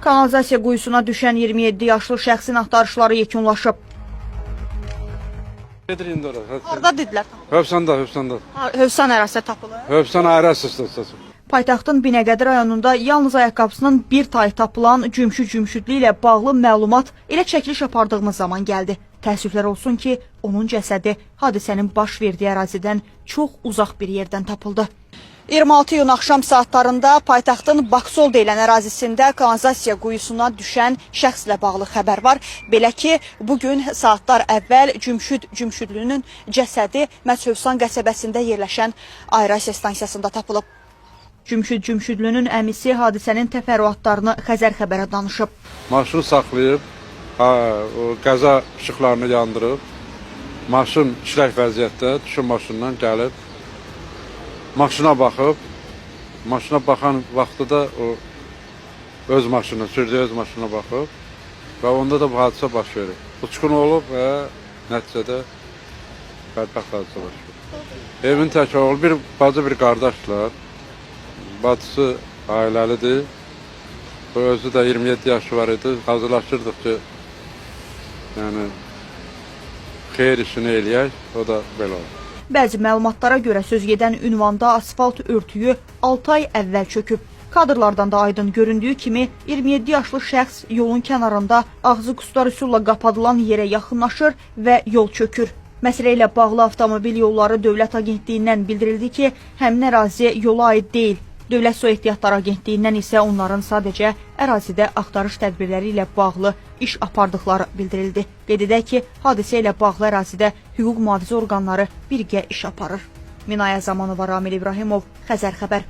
Kanalizasiya quyusuna düşən 27 yaşlı şəxsin axtarışları yekunlaşıb. Orada dedilər. Hövsanda. Hövsan ərazisi tapılır. Hövsan ayrı Paytaxtın Binəqədi rayonunda yalnız ayaqqabısının bir tayı tapılan Cümşüd ilə bağlı məlumat elə çəkiliş apardığımız zaman gəldi. Təəssüflər olsun ki, onun cəsədi hadisənin baş verdiyi ərazidən çox uzaq bir yerdən tapıldı. 26 iyun axşam saatlarında paytaxtın Baksol deyilən ərazisində kanalizasiya quyusuna düşən şəxslə bağlı xəbər var. Belə ki, bugün saatlar əvvəl Cümşüdlünün cəsədi məhz Hövsan qəsəbəsində yerləşən aerasiya stansiyasında tapılıb. Cümşüdlünün əmisi hadisənin təfərrüatlarını Xəzər xəbərə danışıb. Maşını saxlayıb, qəza işıqlarını yandırıb, maşın işlək vəziyyətdə düşün maşından gəlib, maşına baxıb, maşına baxan vaxtı da o öz maşını, sürdüyü öz maşına baxıb və onda da bu hadisə baş verir. Uçqun olub və nəticədə bədbəxt hadisə baş verir. Evin tək oğlu, bir bacı, bir qardaşlar. Bacısı ailəlidir. Özü də 27 yaşı var idi. Hazırlaşırdıq ki, yəni xeyir işini eləyək, o da belə olur. Bəzi məlumatlara görə söz gedən ünvanda asfalt örtüyü 6 ay əvvəl çöküb. Kadrlardan da aydın göründüyü kimi 27 yaşlı şəxs yolun kənarında ağzı qustar üsulla qapadılan yerə yaxınlaşır və yol çökür. Məsələ ilə bağlı Avtomobil Yolları Dövlət Agentliyindən bildirildi ki, həmin ərazi yola aid deyil. Dövlət Su Ehtiyatları Agentliyindən isə onların sadəcə ərazidə axtarış tədbirləri ilə bağlı iş apardıqları bildirildi. Qeyd edək ki, hadisə ilə bağlı ərazidə hüquq mühafizə orqanları birgə iş aparır. Minaya Zamanova, Ramil İbrahimov, Xəzər xəbər.